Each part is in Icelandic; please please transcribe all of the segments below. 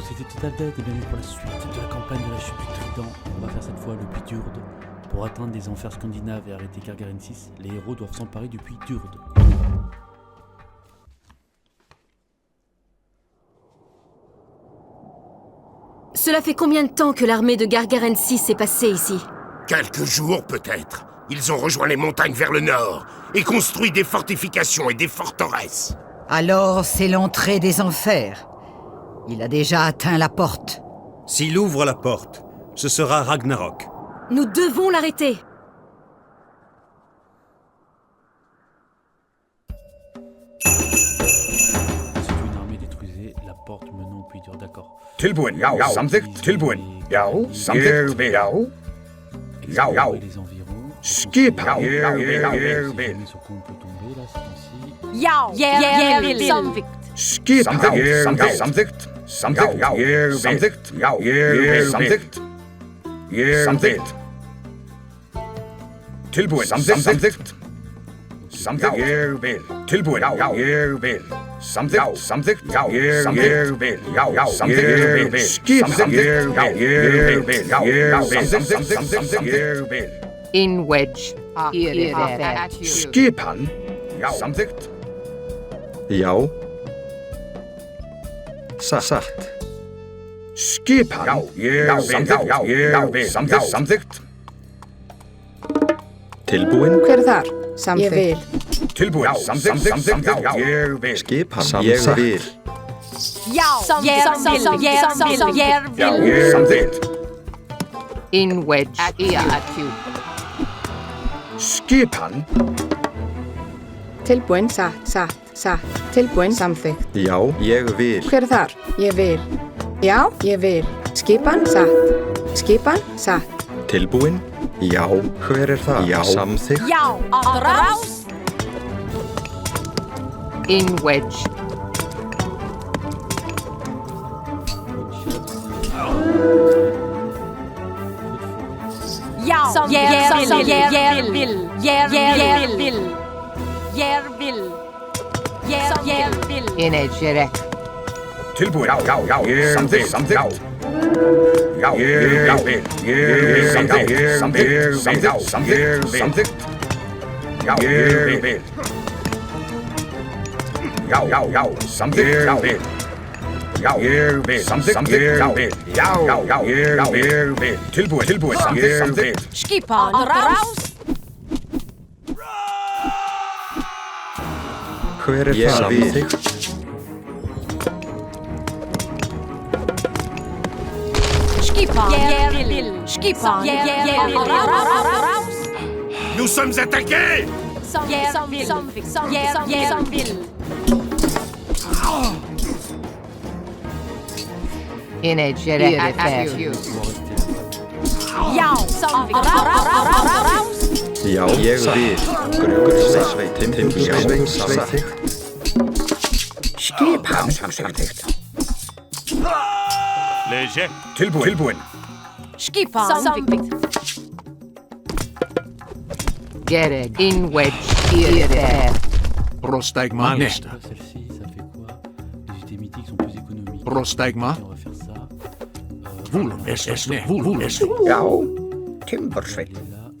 C'était Total Dead et bienvenue pour la suite de la campagne de la chute du Trident. On va faire cette fois le puits d'Urde. Pour atteindre les enfers scandinaves et arrêter Gargarensis, les héros doivent s'emparer du puits d'Urde. Cela fait combien de temps que l'armée de Gargarensis est passée ici? Quelques jours peut-être. Ils ont rejoint les montagnes vers le nord et construit des fortifications et des forteresses. Alors c'est l'entrée des enfers. Il a déjà atteint la porte. S'il ouvre la porte, ce sera Ragnarok. Nous devons l'arrêter. Ensuite, une armée détruisait la porte menant au puits d'Urde, d'accord. Tilbúin, já, samþykkt, tilbúin. Já, samþykkt, já. Já, já. Les environs. Skipa, ég vil. Sur quoi on peut tomber là, c'est ici. Ja, samþykkt. Skipa, samþykkt. Samþykkt, já, samþykkt, já, samþykkt. Samþykkt. Tilbúin, samþykkt. Samþykkt, ég vil. Tilbúin, já, ég vil. Samþykkt, samþykkt, já, ég vil. Já, samþykkt, ég vil. Skipa, samþykkt, já, ég vil. Já, samþykkt, ég vil. In wedge. Skipan, já, samþykkt. Já. Satt. Skipan, já, ég vil. Samþykkt. Tilbúin. Hver er þar? Samþykkt. Ég vil. Tilbúin, samþykkt, já, ég vil. Skipan. Ég vil. Ja, Samþykkt. In wedge. Acute. Skipan, Tilbúin, satt. Tilbúin, samþykkt. Já, ég vil. Hver er þar? Ég vil. Já, ég vil. Skipan, satt. Tilbúin. Já. Hver er það? Já. Samþykkt. ja, raus. In wedge. Ja, In edge. tilbúin, já, samþykkt. Já, ég vil. Samþykkt. Já, ég vil. Já, samþykkt, já, vil. Já, ég vil. Samþykkt, já, vil. Já, ég vil. Tilbúin, samþykkt. Skipan, raus. Hver er það? Samþykkt. Skipan, raus. Nous sommes attaqués! In edge. Ja, raus. Já, ég vil. Grjótsveitin. Já, samþykkt. Skipan, samþykkt. Léger. Tilbúin. Skipan, Get it. In wedge. Prostegma. Celle-ci, ça fait quoi? Les unités mythiques sont plus économiques. Prostegma. Et on va faire ça. Já, timbursveit.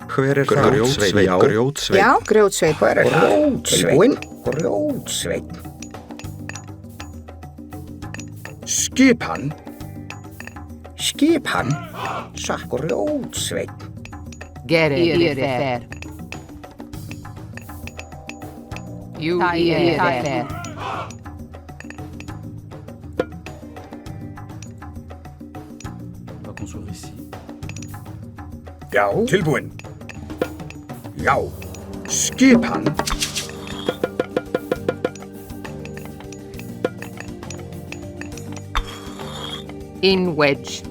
Hver er það? Grjótsveit. Já, grjótsveit. Hver er það? Tilbúin. Grjótsveit. Skipan. Satt, grjótsveit. Get it. You there. On va construire ici. Já, tilbúin. Já. Skipan. In wedge.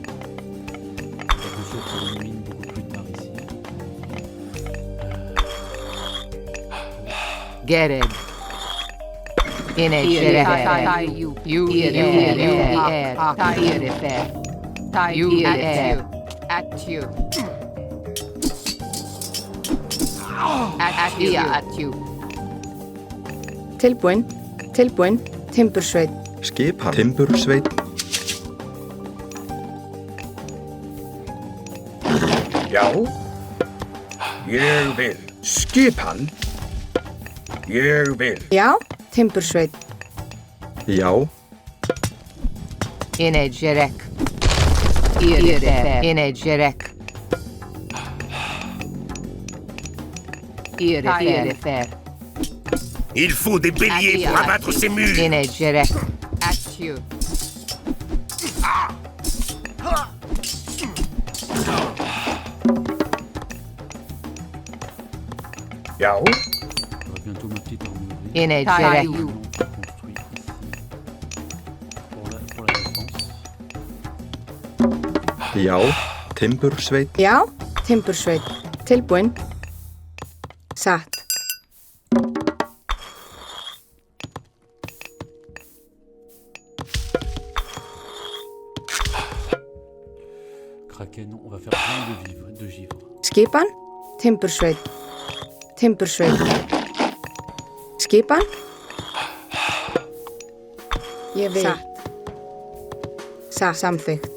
Attention pour une mine beaucoup plus tard ici. Get it. In a you at you. At you. Tilbúin. Tilbúin. Timbursveit. Skipan. Timbursveit. Já. Ég vil. Skipan. Ég vil. Já. Timbursveit. Já. In a jerek. In a jerek. Il faut des béliers pour abattre ces mules. In a jerek. At you. Já. J'aurai bientôt ma petite armurerie. In a jerek. Construit ici. Pour la défense. Já. Timbursveit. Já. Timbursveit. Tilbúin. Satt. Kraken, on va faire plein de givre. Skipan. Timbursveit. Timbursveit. Skipan. Ég vil. Satt. Satt. Samþykkt.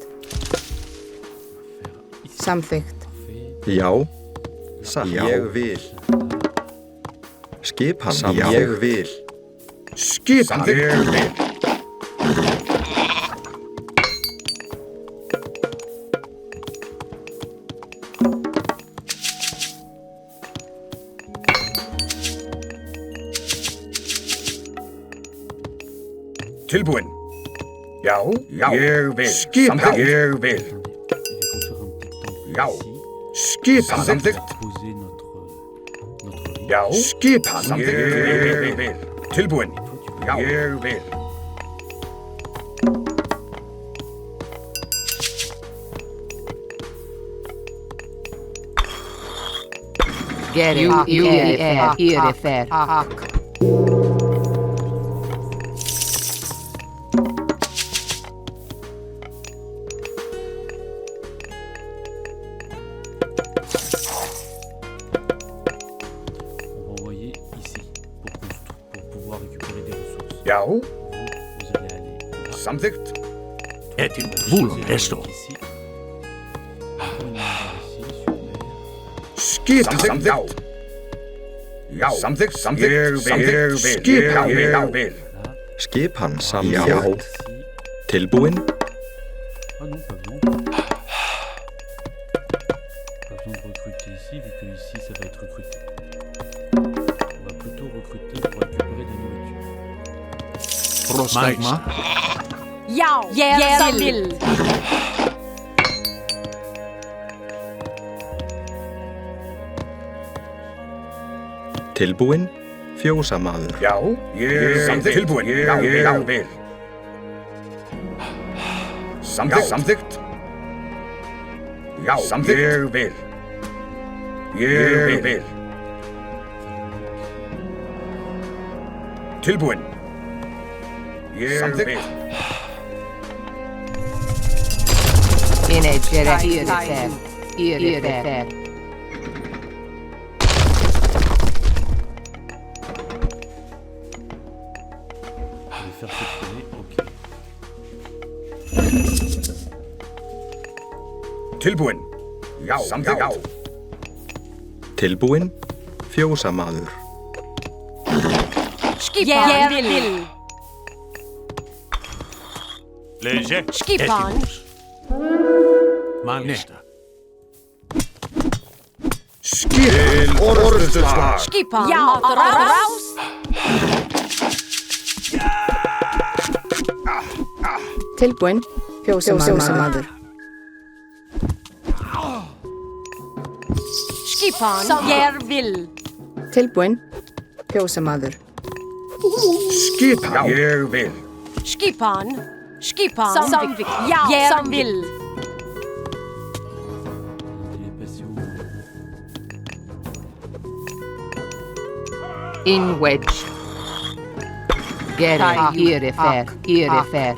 Samþykkt. Já. Satt. Ég vil. Skipan. Ég vil. Skipan. Ég vil. Tilbúin. Já. Já. Ég vil. Skipan. Ég vil. Já. Skipan. Samþykkt. Poser notre lit. Já. Skipan. Samþykkt. Ég vil. Tilbúin. Já. Ég vil. Get it. Já. Vous allez aller Samþykkt. ici. Skipan. Samþykkt. Já. Samþykkt. Samþykkt. Ég vil. Skipan. Ég vil. Skipan. Já. Tilbúin. Ah non, pas besoin. Pas besoin de recruter ici, vu que ici ça va être recruté. On va plutôt recruter pour récupérer de la nourriture. Magma. Vill. Tilbúin. Fjósamaður. Já. Ég vil. Tilbúin. Já. Ég vil. Samþykkt. Samþykkt. Já. Samþykkt. Ég vil. Ég vil. Tilbúin. Ég vil. In a jerek. Je vais faire fonctionner, ok. Tilbúin. Já. Samþykkt. Já. Tilbúin. Fjósamaður. Vill. Leger. Skipan. Malista. Skipan. Orðuslag. Skipan. Raus. Tilbúin. Fjósamaður. Skipan, ég vil. Tilbúin. Fjósamaður. Skipan. Ég vil. Skipan, samþykkt, já, ég vil. Il est passé où? In wedge. Get it. Here är fair. Here är fair.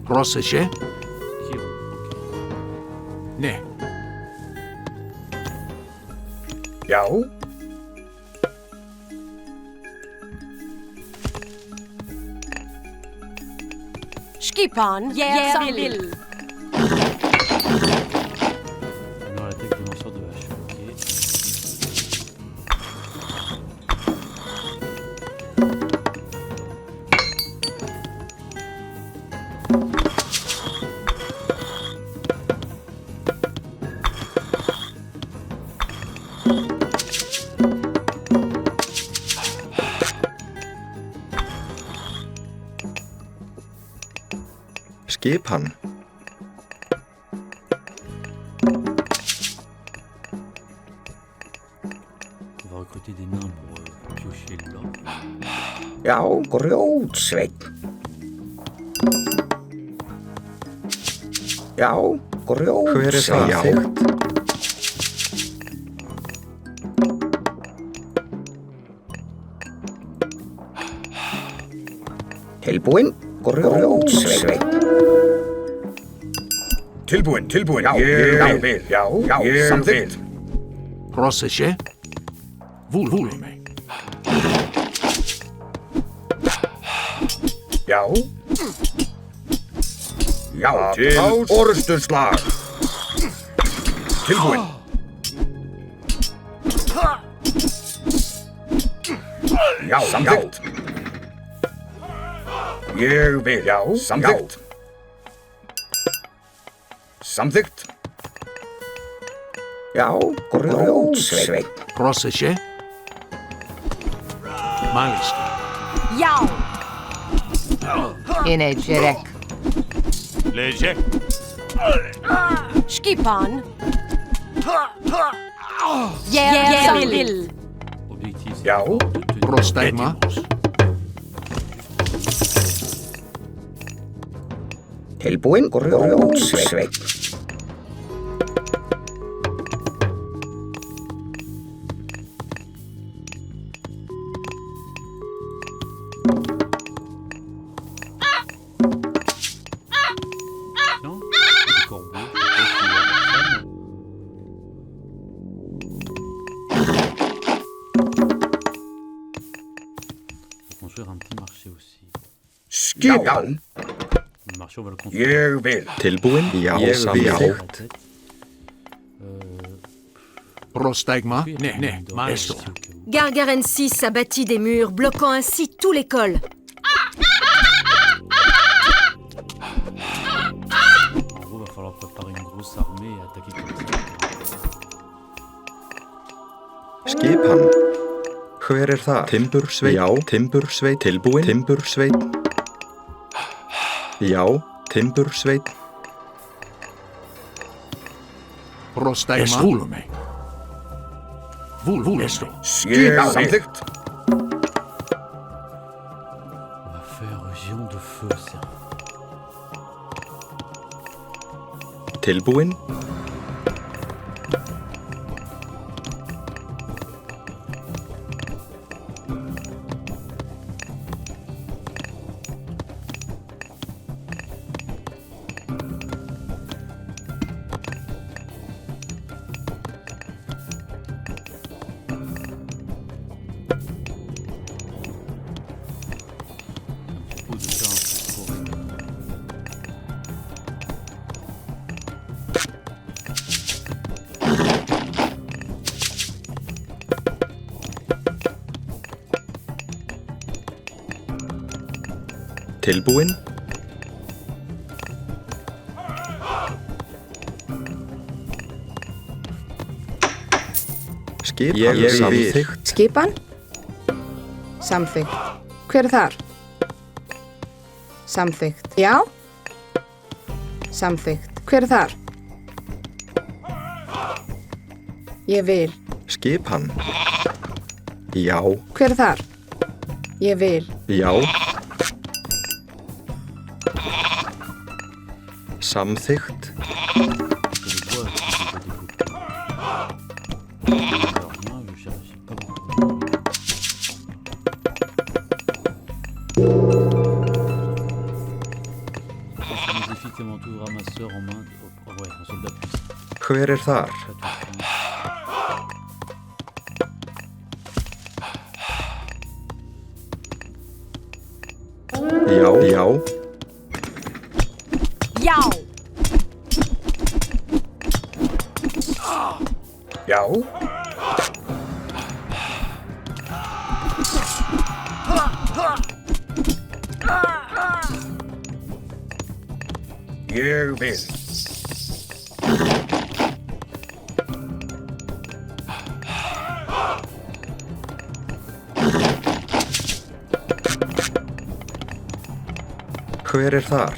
Proszę. Kiro, ok. Ne. Já. Skipan, jag vil. Non, l'attaque des lanceurs de hache, ok. Skipan. On va recruter des nains pour piocher l'or. Já, grjótsveinn. Já, Hver er það? Já. Tilbúin. Grjótsveinn. Tilbúin. Já, ég vil. Já, samþykkt. Proszę. Vúlum mig. Já. Já, til orðsturslag. Tilbúin. Já, samþykkt. Ég vil. Já, samþykkt. Samþykkt. Já, grjótsveinn. Proszę. Málist. Já, In edge erek. Léger. skipan. Jag vil. Objectif, c'est Ja. de tenir Prostegma. Tilbúin. Grjótsveinn. Non, des corbeaux. Faut construire un petit marché aussi. Skipan. Le marché, on va le construire. Ég vil. Tilbúin? Já, Ég vil. samþykkt. La tête. Prostegma. Puis, il y a Ne, une d'or maestro. ici, au cas où. Gargaren VI a bâti des murs, bloquant ainsi tout l'école. En gros, va falloir préparer une grosse armée et attaquer comme ça. Skipan. Hver er það? Timbursveit. Já, timbursveit. Tilbúin? Timbursveit. Já, timbursveit. Prostegma. Vúlum mig. Vúlum. Skipan. Samþykkt. On va faire géant de feu, ça. Tilbúin? Faut de faire un peu de forêt. Tilbúin? Skipan. Ég samþykkt. Skipan. Samþykkt. Hver er þar? Samþykkt. Já. Samþykkt. Hver er þar? Ég vil. Skipan. Já. Hver er þar? Ég vil. Já. Samþykkt. Hver er þar? Já, já. Já. Já. Ég vil. Hver er þar?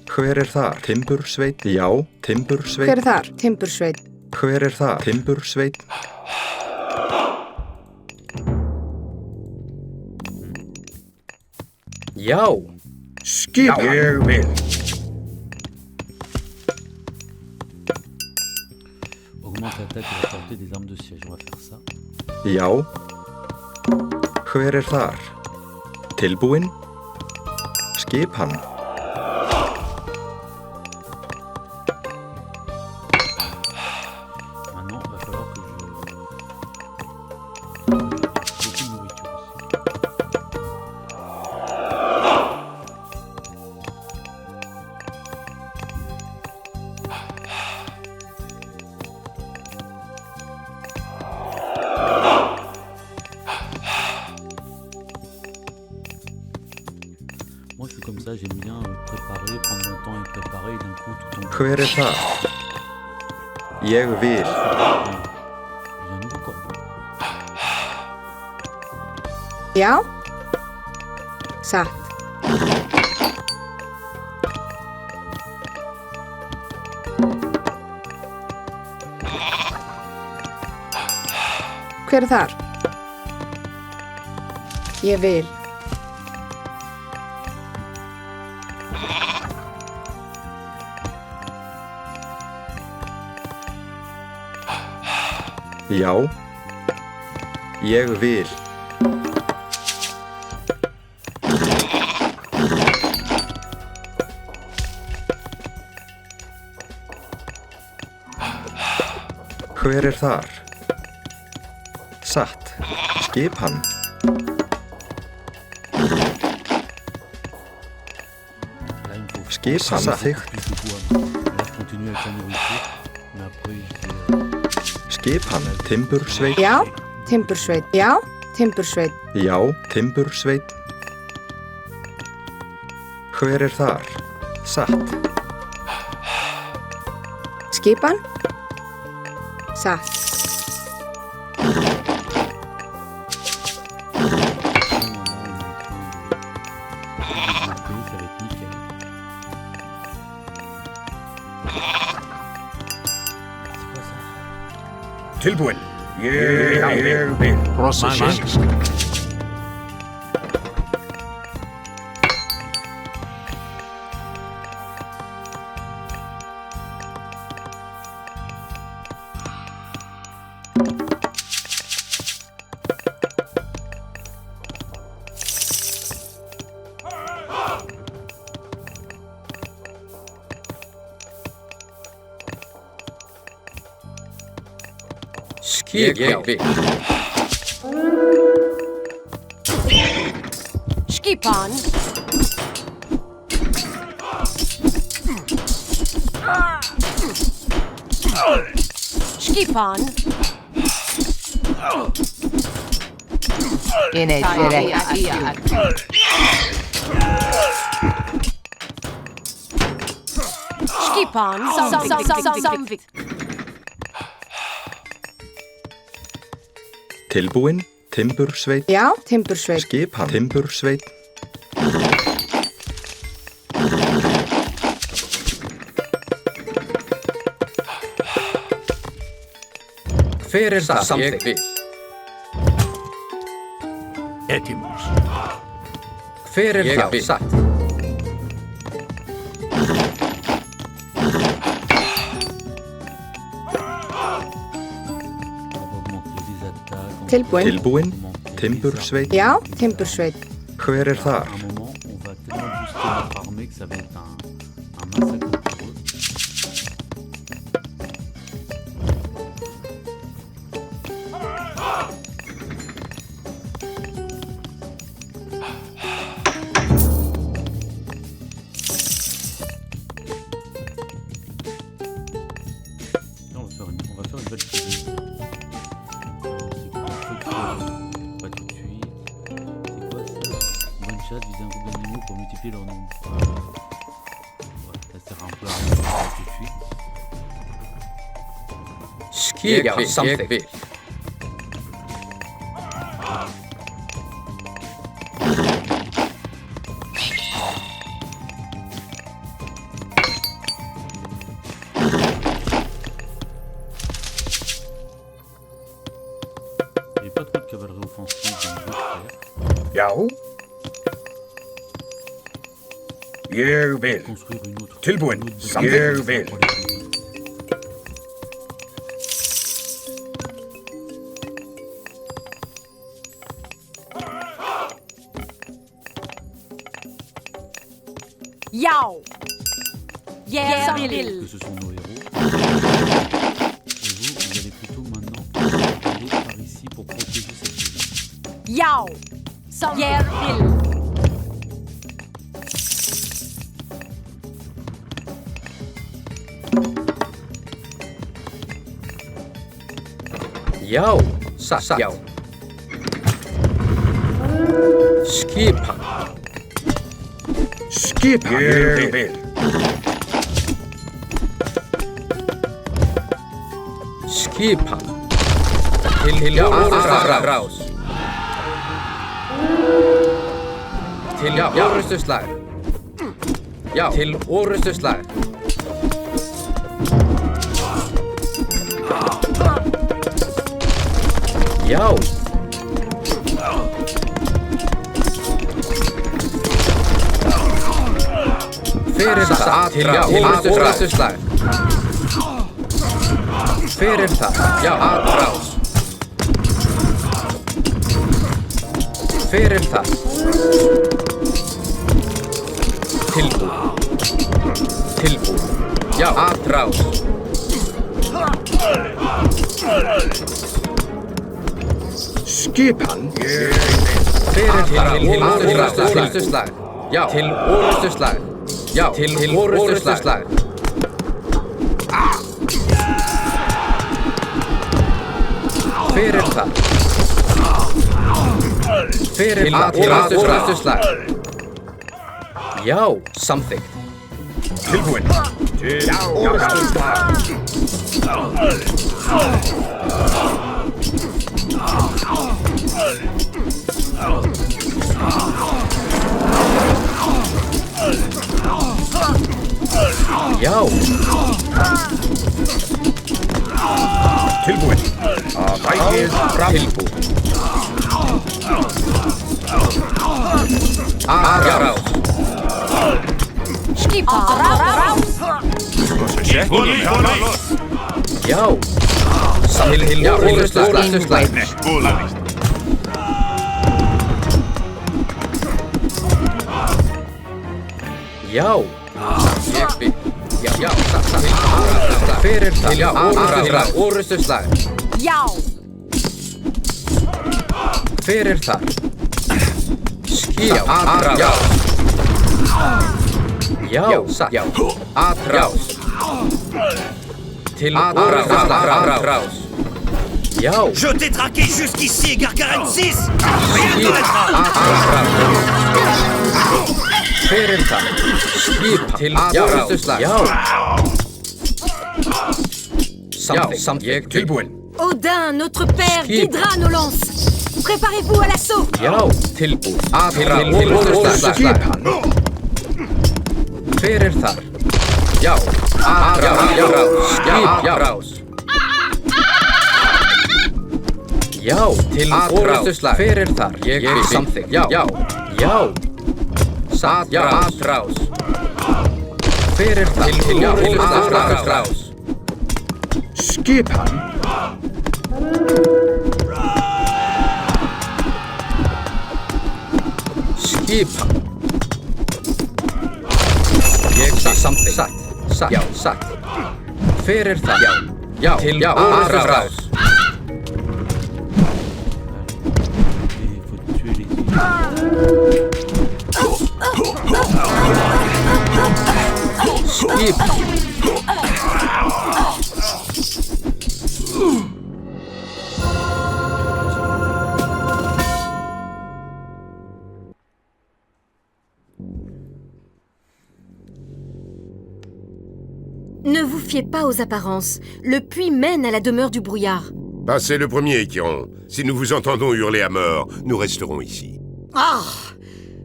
Hver er þar? Timbursveit? Já, Timbursveit. Hver er þar? Timbursveit. Hver er þar? Timbursveit. Já. Skipan. Ég vil. Augmente la tête et la portée des armes de siège. On va faire ça. Já. Hver er þar? Tilbúinn? Skipan. Maintenant, il va falloir que je... Beaucoup de nourriture aussi. Moi, je suis comme ça, j'aime bien préparer, prendre mon temps et préparer, et d'un coup, tout tombe. Hver er þar? Ég vil. J'ai un nouveau corbeau. Já. Satt. Hver er þar? Ég vil. Já. Ég vil. Hver er þar? Satt. Skipan. Là, il me faut Skipan. Samþykkt. plus de bois. Là, je continue avec la nourriture, mais après, je vais... Skipan. Timbursveit. Já. Timbursveit. Já. Timbursveit. Já, Timbursveit. Hver er þar? Satt. Skipan. Satt. Tilbúinn. Ég vil. Processing. Ég vil. Skipan. Skipan. Skipan. Samvikt. Tilbúin. Timbursveit. Já, timbursveit. Skipan. Timbursveit. Hver það? Ég vil. Edimus. Hver það? Satt. Tilbúin. Tilbúin. Timbursveit. Já, timbursveit. Hver þar? À un moment, on va tellement booster notre armée que ça va être un massacre pour eux. Là, on va faire une belle série. Pas tout de suite. C'est quoi ça? One shot, viser un groupe d'animaux pour multiplier leur nombre. Ouais, ça sert un peu à rien tout de suite. Ég vil. Il n'y a pas trop de cavalerie offensive dans le jeu de Já. Ég vil. construire une autre. Tilbúin. une autre Samþykkt. base Ég vil. pour les plus vite. Já. Ég Que vil. ce sont nos héros. Et vous allez plutôt maintenant aller par ici pour protéger cette ville. Já. Ég vil. Já. Satt. Já. Skipan. Ég vil. Skipan. Til árás. Til orrustuslag. Já. Til orrustuslag. Já. Fyrir það til orrustuslag. Fyrir það. Já. Árás. Fyrir það. Tilbúin. Tilbúin. Já. Árás. Skipan. Fyrir það. Til orrustuslag. Já. Til orrustuslag. Já. Til orrustuslag. Fyrir það. Fyrir orrustuslag. Já. Samþykkt. Tilbúin. Til orrustuslag. Já. Tilbúin. Tilbúin. Árás. Skipan. Já. Til orrustuslag. Já. Ég vil. Já. Fyrir það. Til orrustuslag. Já. Fyrir það. Árás. Já. Satt. Árás. Til orrustuslag. Já. Je t'ai traqué jusqu'ici, Gargaren 6. Fyrir það. Til orrustuslag. Já. Samþykkt. Ég tilbúin. Odin, notre père, guidera nos lances. Préparez-vous à l'assaut. Já, tilbúð. Aðra skipan. Hver þar? Já, rás. Já, til orðuslag. Hver þar? Ég samþykkt. Já. Atrás. Hver þar? Til orðuslag. Skipan. Skipan. Ég samþykkt. Satt. Já, satt. Hver þar? Já. Til atrás. Il faut tuer les îles. Ne vous fiez pas aux apparences. Le puits mène à la demeure du brouillard. Passez le premier, Chiron. Si nous vous entendons hurler à mort, nous resterons ici. Ah!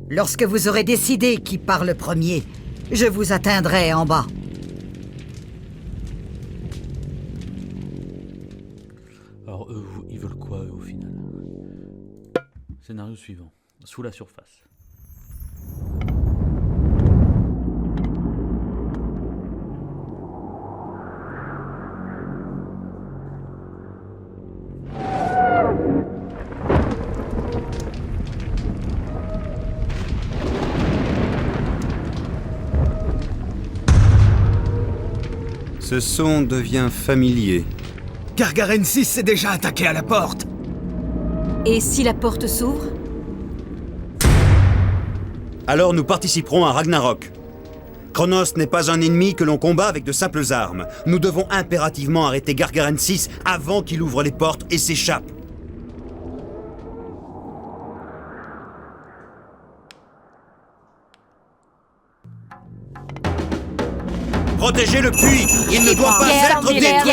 Lorsque vous aurez décidé qui part le premier, je vous atteindrai en bas. Alors eux, ils veulent quoi eux, au final? Scénario suivant. Sous la surface. Ce son devient familier. Gargarensis s'est déjà attaqué à la porte. Et si la porte s'ouvre? Alors nous participerons à Ragnarok. Chronos n'est pas un ennemi que l'on combat avec de simples armes. Nous devons impérativement arrêter Gargarensis avant qu'il ouvre les portes et s'échappe. Protégez le puits! Il ne doit pas être détruit!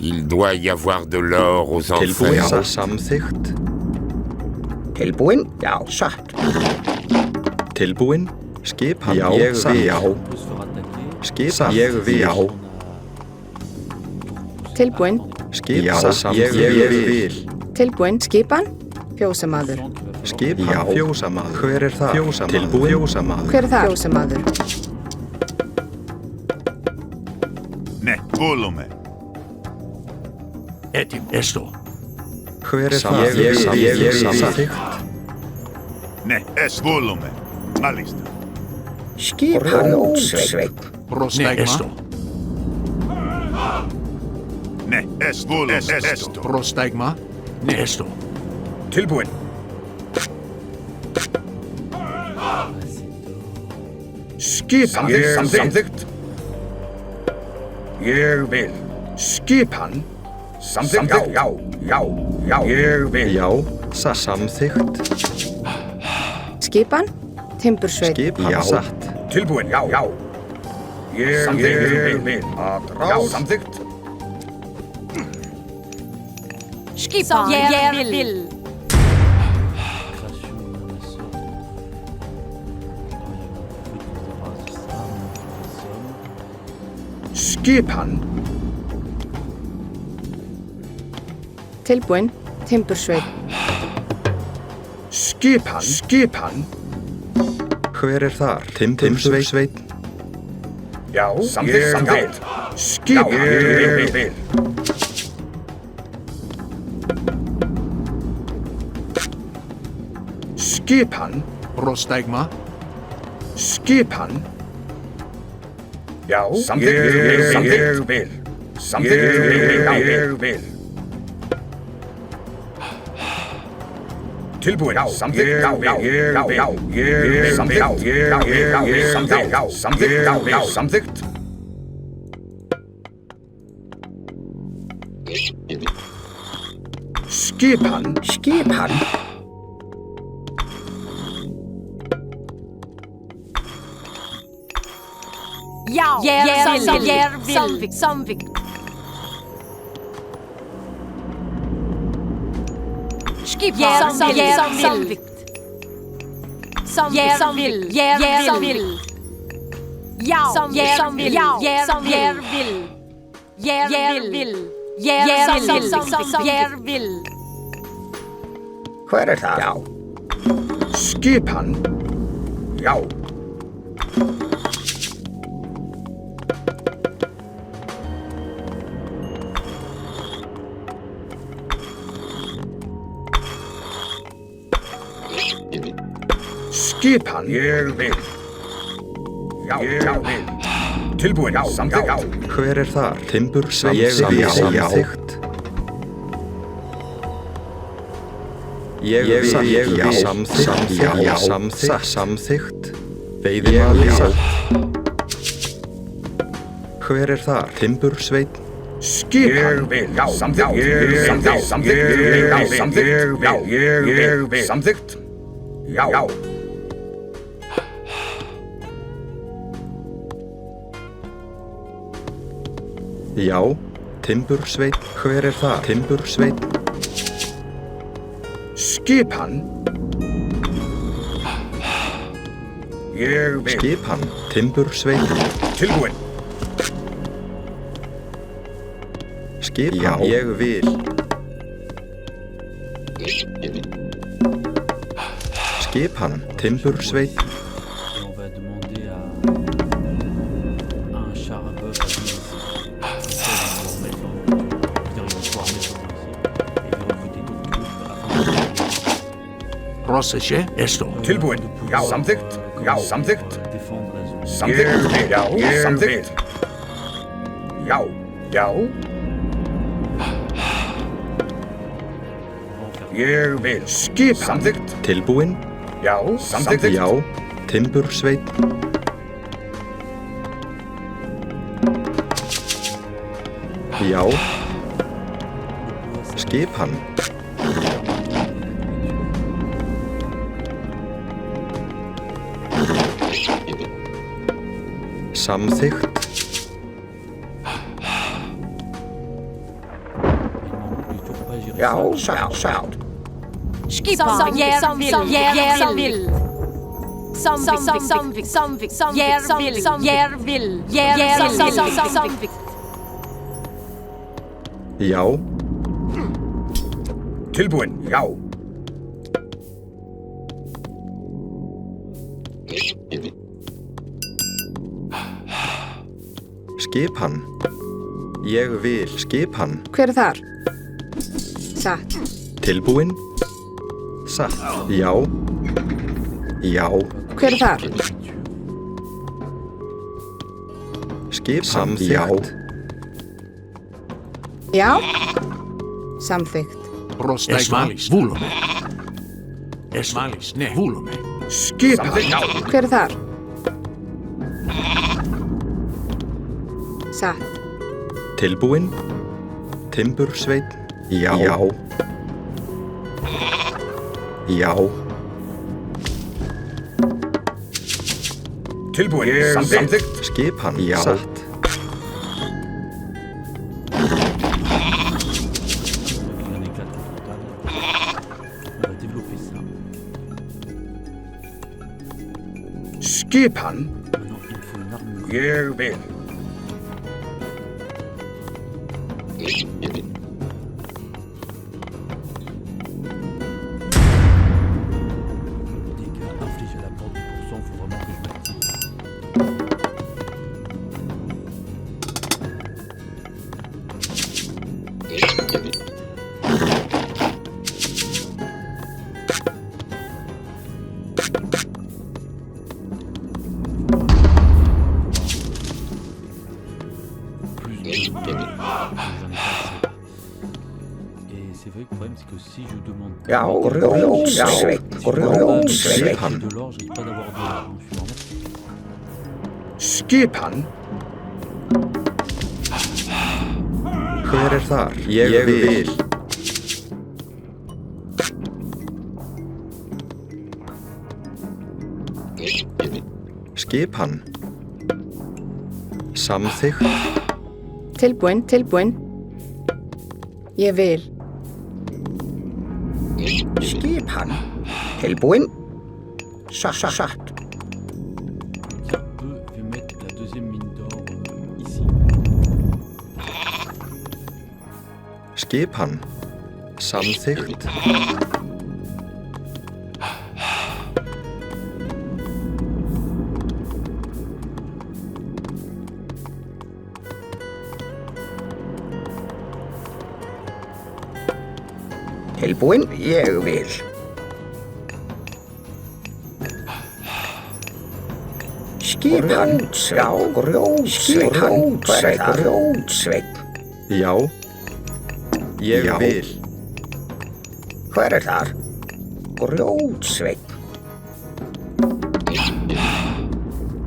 Il doit y avoir de l'or aux enfers. Samþykkt. Tilbúin? Já, satt. Tilbúin. Skipan. Já, On peut se faire attaquer. Skipan. Ég vil. Tilbúin. Skipan. Ég vil. Tilbúin. Skipan. Fjósamaður. Skipan. Fjósamaður. Hver það? Fjósamaður. Tilbúin. Fjósamaður. Hver er það? Fjósamaður. Ne, kuulumme. Etim, esto. Hver það? Ég samþykkt. Ne, kuulumme. Malista. Skipan útsveit. Ne, esto. Ne, kuulumme. Esto. Prostegma. Ne, esto. Tilbúin. Skipan. Samþykkt. Ég vil. Skipan. Samþykkt. Já. Ég vil. Já, samþykkt. Skipan. Timbursveit. Skipan. Satt. Tilbúin. Já. Ég vil. Já, samþykkt. Skipan. Ég vil. Skipan. Tilbúin. Timbursveit. Skipan. Hver þar? Timbursveit. Já, samþykkt. Skipan. Ég vil. Skipan. Prostegma. Skipan. Já, samþykkt. Ég vil. Samþykkt. Ég vil. Tilbúin. Já, samþykkt. Já. Samþykkt. Skipan. Já, ég vil. Samvik. Skipa. Samvik. Jag vill. Ja, jag vill. Hver það? Já. Skipan. Já. Skipan. Ég vil. Já, ég vil. Tilbúin. Já, samþykkt. Já. Hver þar? Timbur samþykkt. Ég vil samþykkt. Veiðimaður. Hver þar? Timbursveinn. Skipan. Ég vil. Já, samþykkt. Ég vil. Samþykkt. Já. Já, Timbursveinn. Hver þar? Timbursveinn. Skipan. Ég vil. Skipan. Timbursveinn. Tilbúin. Skipan. Já, ég vil. Skipan. Timbursveinn. Et on va demander à un char à bœuf Prossesje, esto. Tilbúin. Já, samþykkt. Já, samþykkt. défendre la zone. Samþykkt. Já, samþykkt. Já. Ég vil. Skipan. Samþykkt. Tilbúin. Já, samþykkt. Já, Timbursveinn. Já. Skipan. Samþykkt. Já, sátt. Skipa. Jag vill. Samvik. Jag vill. Samvik. Já. Tilbúin. Já. Skipan. Ég vil. Skipan. Hver þar? Satt. Tilbúin. Satt. Já. Já. Hver þar? Skipan. Samþykkt. Já. Samþykkt. Esmalis, vúlome. Esmalis, ne, vúlome. Skipan. Hver þar? Satt. Tilbúin. Timbursveinn. Já. Já. Já. Tilbúin. Samþykkt. Skipan. Já. Satt. Un éclat total. On va développer ça. Skipan. Maintenant, il faut une armure. Ég vil. Dégâts infligés à la porte 10%, faut vraiment que je m'active. Plus de... j'en ai pas assez. Et c'est vrai que le problème c'est que si je demande Já, Skipan. de l'or, je risque pas d'avoir de l'or, donc je suis en fait. Skipan. Hver þar? Ég vil. Skipan. Samþykkt. Tilbúin, tilbúin. Ég vil. Skipan. Tilbúin. Satt. Tiens, je vais mettre la deuxième mine d'or ici. Skipan. Samþykkt. Tilbúin. Ég vil. Skipan. Já, grjótsveinn. Já. Ég vil. Hver þar? Grjótsveinn.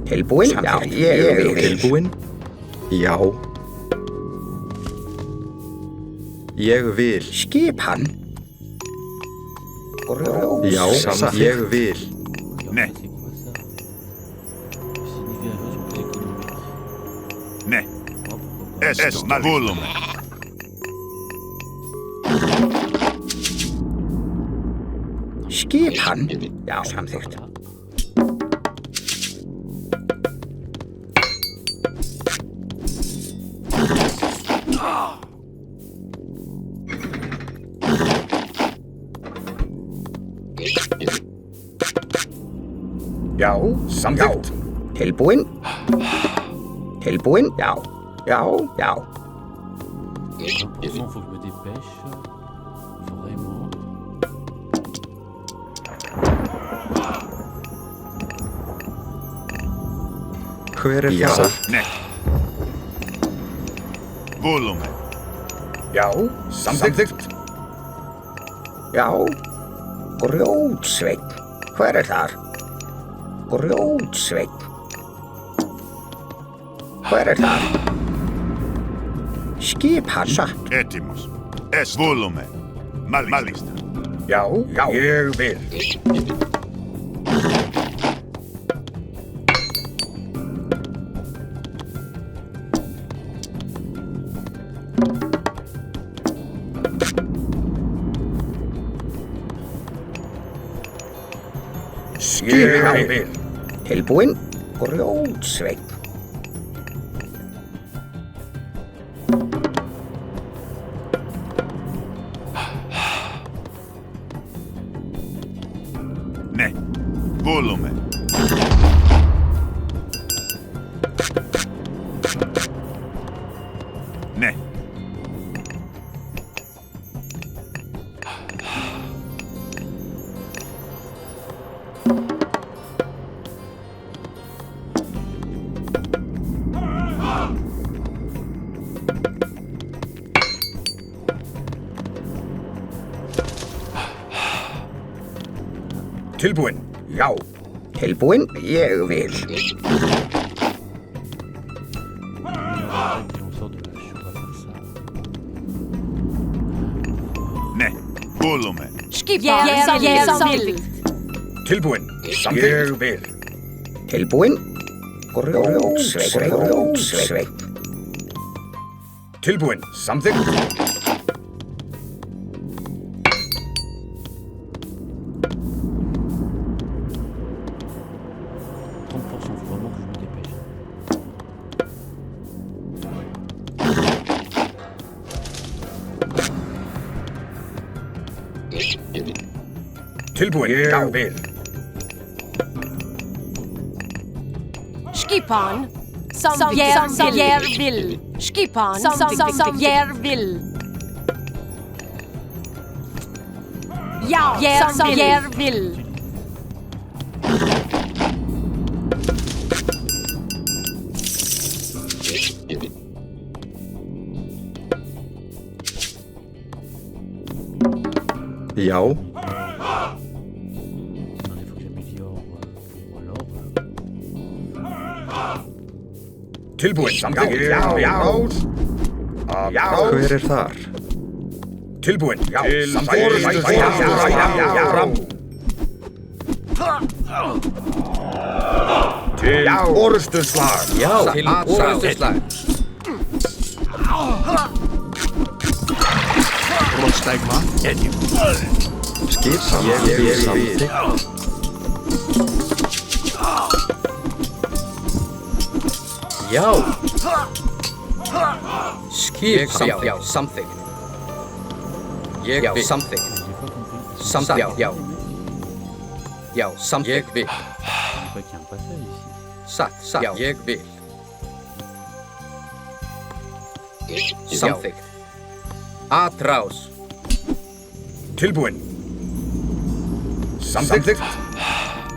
Tilbúin? Já, ég vil. Tilbúin? Já. Ég vil. Skipan. Já, ég vil. Ne. Ne. Est volume. Skipan. Já, samþykkt. Já, samþykkt. Tilbúin? Tilbúin? Já. Attention, faut que je me dépêche. Vraiment. Hver það? Ne. Volume. Já, samþykkt. Já. Grjótsveinn. Hver þar? Grjótsveinn. Hver þar? Skipan. Satt. Etimus. Es volume. Malista. Já, ég vil. Ég vil. Tilbúin? Grjótsveinn. Ne. Volume. Ne. Tilbúin? Já. Tilbúin? Ég vil. Ne. Volume. Skipan. Samþykkt. Tilbúin? Ég vil. Tilbúin? Grjótsveinn. Tilbúin? Samþykkt. Tilbúin? Ég vil. Skipan. Jag vill. Skipan. Jag vill. Ja, jag vill. Já. Tilbúin? Samþykkt. Já. Hver þar? Tilbúin? Já. Til orustuslag. Já, til orustuslag. Skipan ég vil samþykkt. Já. Skip samþykkt. Ég vil samþykkt. Samþykkt. Já. Já, samþykkt. Ég vil. Je crois qu'il y a un passage ici. Satt. Já, ég vil. Samþykkt. Atrás. Tilbúin. Samþykkt.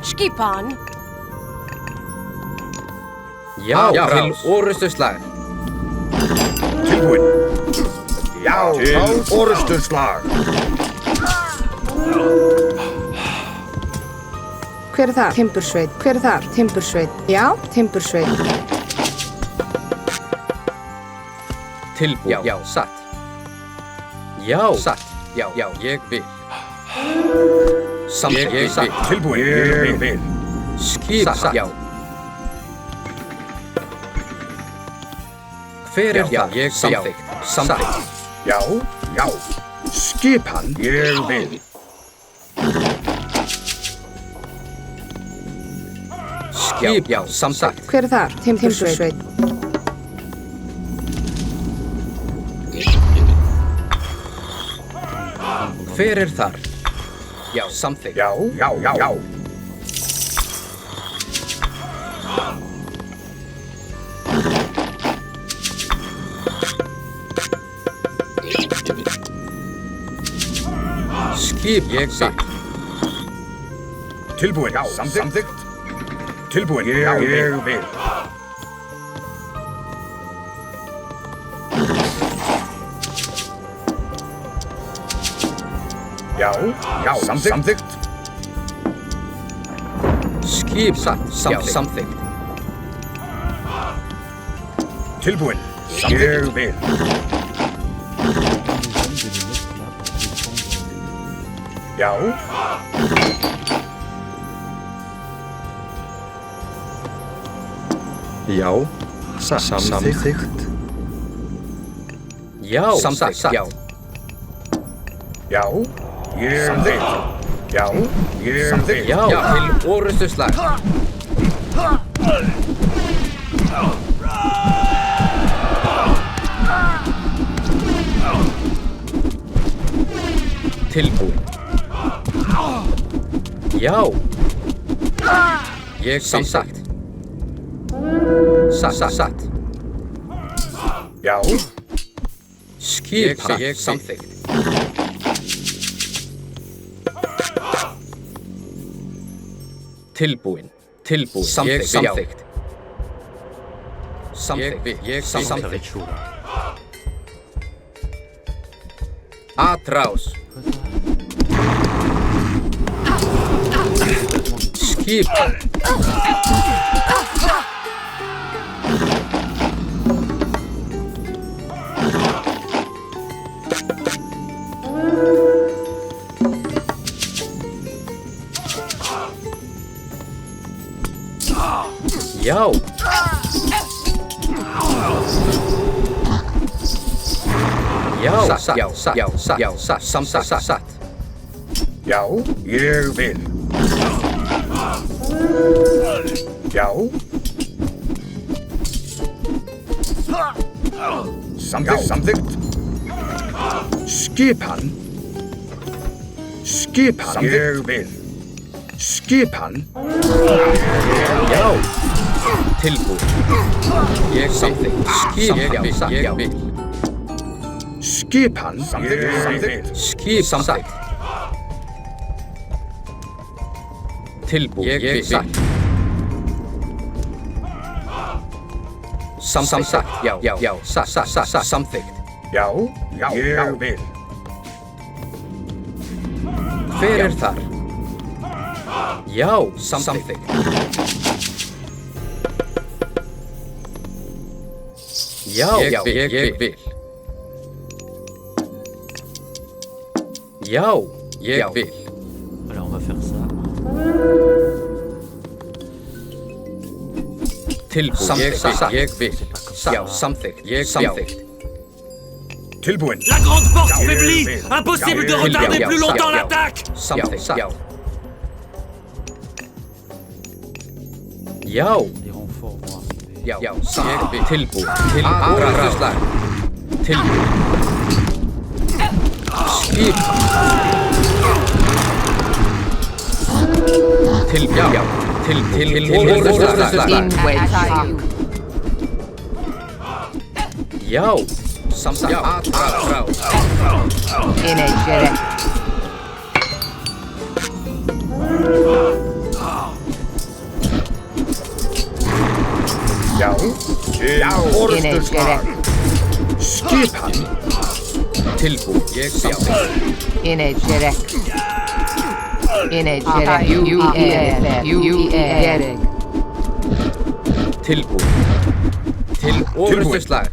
Skipan. Já, til orustuslag. Tilbúin. Já, til orustuslag. Hver er þar? Timbursveit. Hver er þar? Timbursveit. Já, Timbursveit. Tilbúin. Já, satt. Já, satt. Já, ég vil. Samþykkt. Ég vil. Tilbúin. Ég vil. Skip satt. Já. Hver er það? Ég samþykkt. Samþykkt. Já. Skipan ég vil. Skip, já, samþykkt. Hver er þar? Timbursveit. Hver er þar? Já, samþykkt. Já. Skip, ég vil. Tilbúin. Samþykkt. Tilbúin. Ég vil. Já, samþykkt. Skip satt. Já, samþykkt. Tilbúin. Ég vil. Já. Já, samþykkt. Já, samþykkt. Já. Já, ég vil. Já, ég vil. Já, til orustuslag. Tilbúin. Já. Ég samþykkt. Satt. Já. Skip ég samþykkt. Tilbúin. Samþykkt. Ég samþykkt. Atrás. Skip. Já. Satt. Já, ég vil. Já. Samþykkt. Skipan. Ég vil. Skipan. Já. Tilbúin. Ég samþykkt. Skip, ég vil. Skipan. Ég vil. Skip samþykkt. Tilbúin. Ég vil. Samþykkt. Já. Samþykkt. Já, ég vil. Hver er þar? Já, samþykkt. Já, ég vil. Já, ég vil. Alors on va faire ça. Tilbúin. La grande porte faiblit! Impossible de retarder plus longtemps l'attaque! Já. Les renforts vont arriver. Já, tilbúin. Orrustuslag. Tilbúin. Skip. Já. Orrustuslag. Skipan. Tilbúin. Ég samþykki. Tilbúin. Orrustuslag.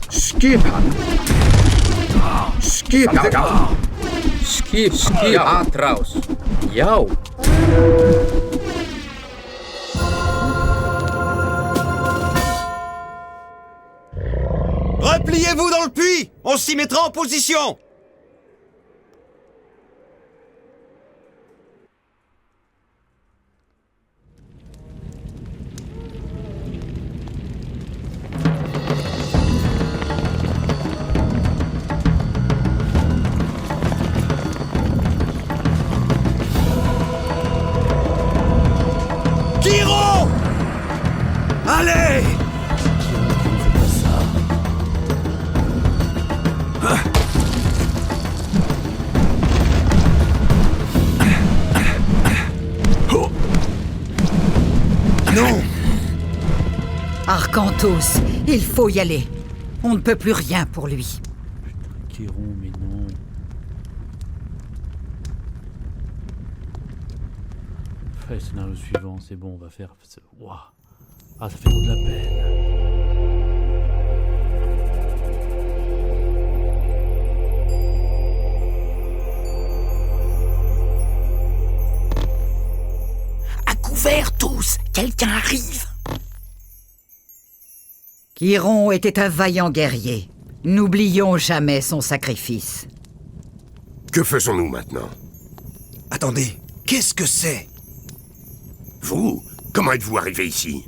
Skipan. Skip atrás. Já. Repliez-vous dans le puits! On s'y mettra en position! Tiro! Allez! Non! Arcanthos, il faut y aller. On ne peut plus rien pour lui. Chiron, mais non. Fais scénario suivant, c'est bon, on va faire. Ouah. Ah, ça fait trop de la peine. À couvert tous! Quelqu'un arrive! Chiron était un vaillant guerrier. N'oublions jamais son sacrifice. Que faisons-nous maintenant? Attendez, qu'est-ce que c'est? Vous? Comment êtes-vous arrivé ici?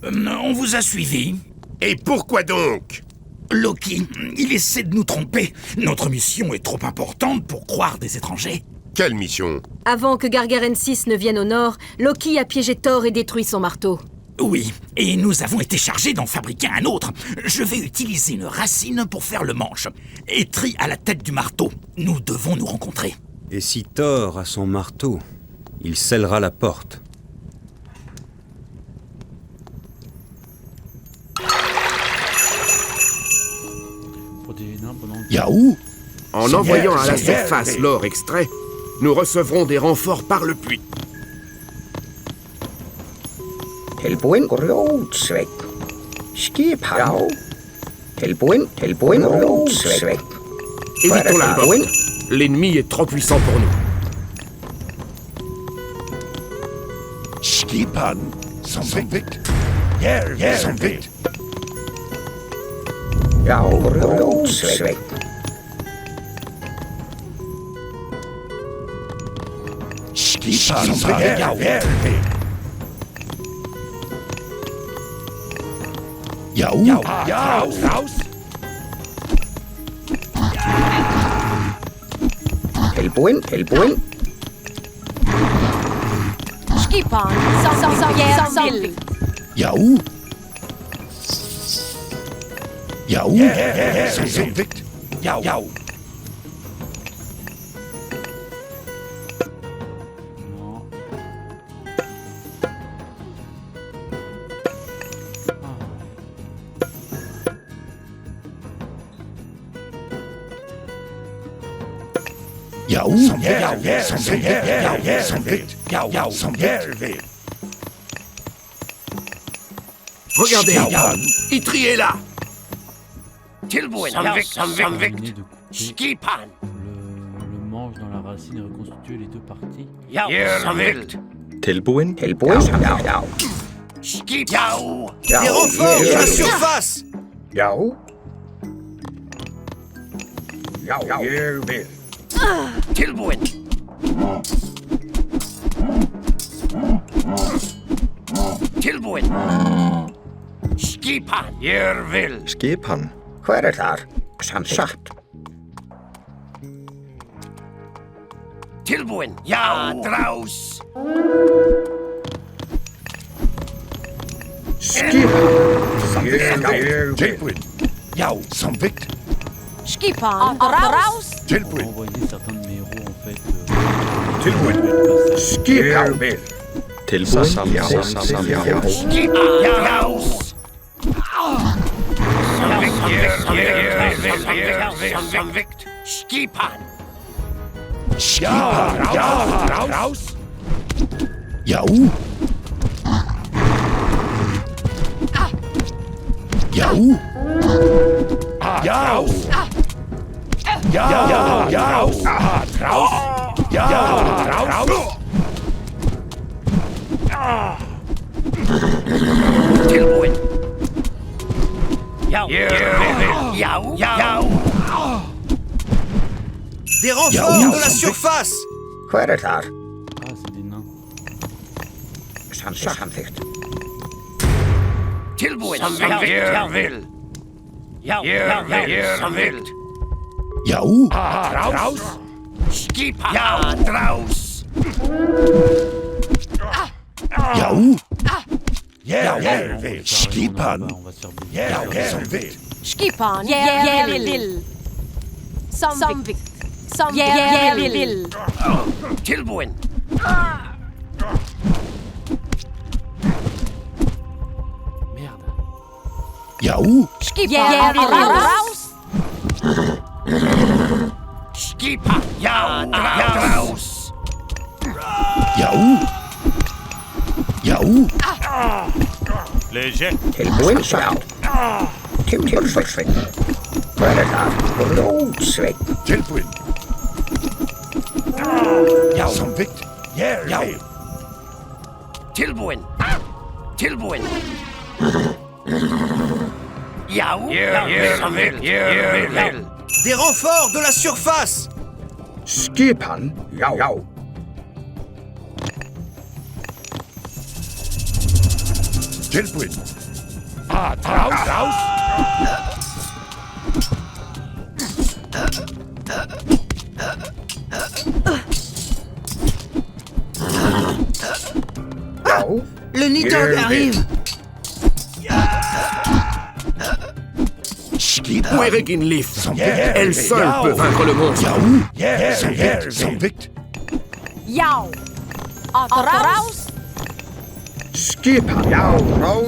On vous a suivi. Et pourquoi donc? Loki, il essaie de nous tromper. Notre mission est trop importante pour croire des étrangers. Quelle mission? Avant que Gargarensis ne vienne au nord, Loki a piégé Thor et détruit son marteau. Oui, et nous avons été chargés d'en fabriquer un autre. Je vais utiliser une racine pour faire le manche. Etri à la tête du marteau. Nous devons nous rencontrer. Et si Thor a son marteau, il scellera la porte. Yahoo! En envoyant à la surface l'or extrait, nous recevrons des renforts par le puits. Tilbúin grjótsveit. Skipan. Já. Tilbúin grjótsveit. Évitons la porte. L'ennemi est trop puissant pour nous. Skipan. Samþykkt. Samþykkt. Já, grjótsveit. Skipan. Samþykkt. Já, raus. Tilbúin. Skipan, samvill. Já. Samþykkt. Já. Regardez, Etri est là. Tilbúin. Samvikt. Skipan. Le manche dans la racine et reconstituer les deux parties. Samvikt. Tilbúin? Tilbúin? Já. Skipan. Des renforts de la surface! Já. Já, ég vil. Tilbúin. Tilbúin. Skipan. Ég vil. Skipan? Hver þar? Satt. Tilbúin. Já, drás. Skipan. Ég vil. Tilbúin. Já, samvikt. Skipan. Raus. Pour envoyer certains de mes héros en fait. Tilbúin. Skipan. Ég vil. Tilbúin? Já. Samvikt. Skipan. Raus. Já. Já. Tilbúin. Des renforts de la surface! Hver þar? Ah, c'est des nains. Samþykkt. Tilbúin. Ég vil. Samvikt. Já. Drás. Skipan. Já, drás. Já. Ég vil. Skipan. Ég vil. Skipan. Jag vill. Samvikt. Jag vill. Tilbúin. Merde. Já. Skipan. Raus. Skipan. Já, drás. Já. Léger. Tilbúin? Já. Timbursveit. Hver þar? Blódsveit. Tilbúin. Já. Samvikt. Já. Tilbúin. Já. Samvikt. Ég vil. Des renforts de la surface! Skipan? Já. Tilbúin. Drás. Já. Le Nidhogg arrive. Skipan. Eregin Leaf. Elle seule peut vaincre le monstre. Samvikt. Ja. Raus. Skipan? Já.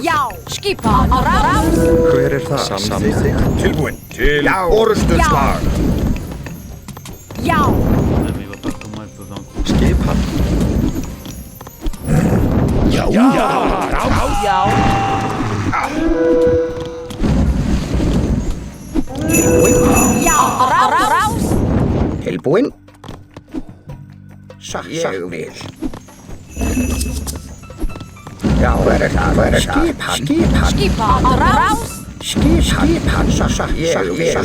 Ja. Skipan. Raus. Hver það? Samþykkt. Tilbúin. Til orrustuslag. Ja. Ouais, mais il voit pas comment elle peut vaincre. Skipan? Já. Ja. Raus. Tilbúin? Ég vil. Já, hver þar? Skipan. Raus. Skipan. Ég vil.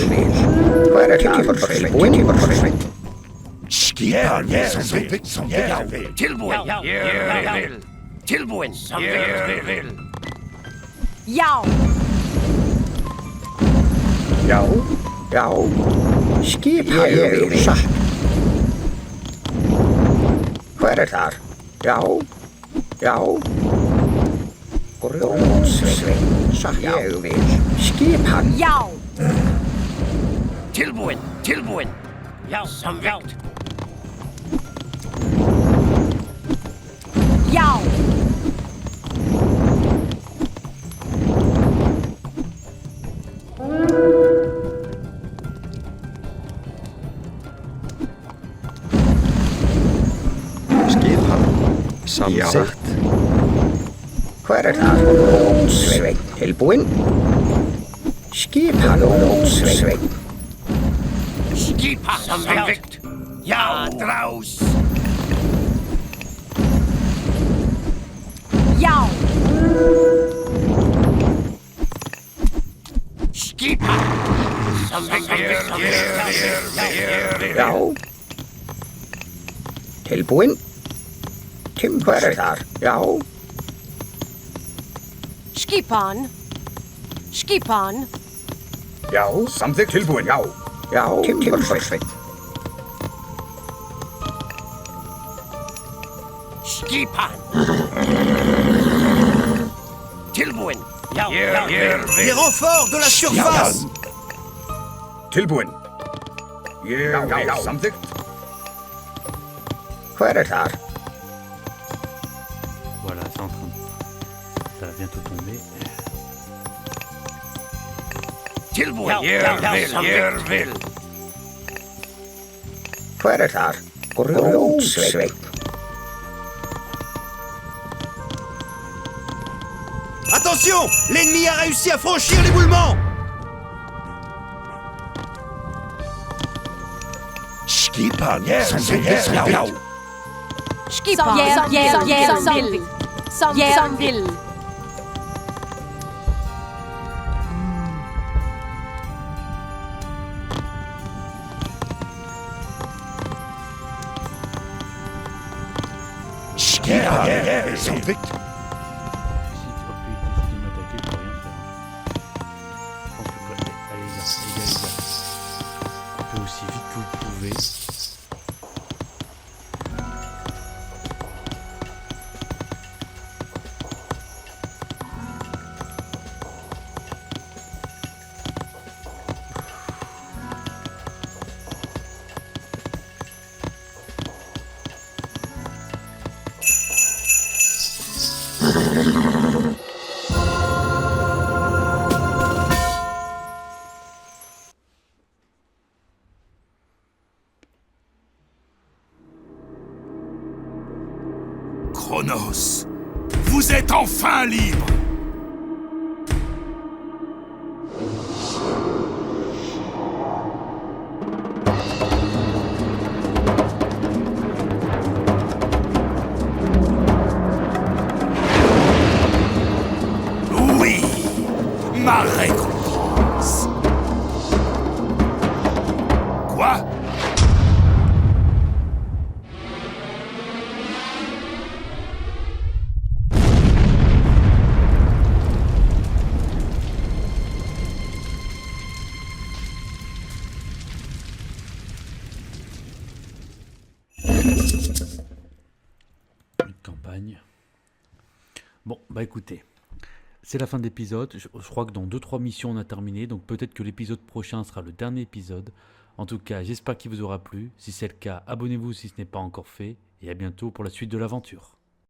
Hver þar? Tilbúin? Skipan. Samvikt. Tilbúin. Ég vil. Tilbúin. Ég vil. Ja. Já. Skipan. Ég vil. Satt. Hver þar? Já. Grjótsveit. Satt. Ég vil. Skipan. Ja. Tilbúin. Já, samvikt. Ja. Skipan? Samþykkt. Hver þar? Grjótsveit. Tilbúin? Skipan Lotsvik. Skipan samvikt. Ja, draus. Ja. Skipan samvikt. Já. Tilbúin. Hver er þar? Já. Skipan. Skipan. Já. Samþykkt. Tilbúin. Já. Já. Timbursveit. Skipan. Tilbúin. Les renforts de la surface! Tilbúin. Já. Samþykkt. Hver er þar? Voilà, c'est en train de... Ça va bientôt tomber. Tilbúin. Vil. Hver er þar? Lótsveit. Attention! L'ennemi a réussi à franchir l'éboulement! Skipan samvikt. Skipan. Som vil. Skipan samvikt. Si tu vas plus décider de m'attaquer, je peux rien faire. Je pense que... Allez les gars. Faites aussi vite que vous pouvez. Chronos, vous êtes enfin libre. Oui, ma récompense. Quoi? Une campagne. Bon, bah écoutez, c'est la fin de l'épisode. Je crois que dans 2-3 missions on a terminé, donc peut-être que l'épisode prochain sera le dernier épisode. En tout cas, j'espère qu'il vous aura plu. Si c'est le cas, abonnez-vous si ce n'est pas encore fait, et à bientôt pour la suite de l'aventure.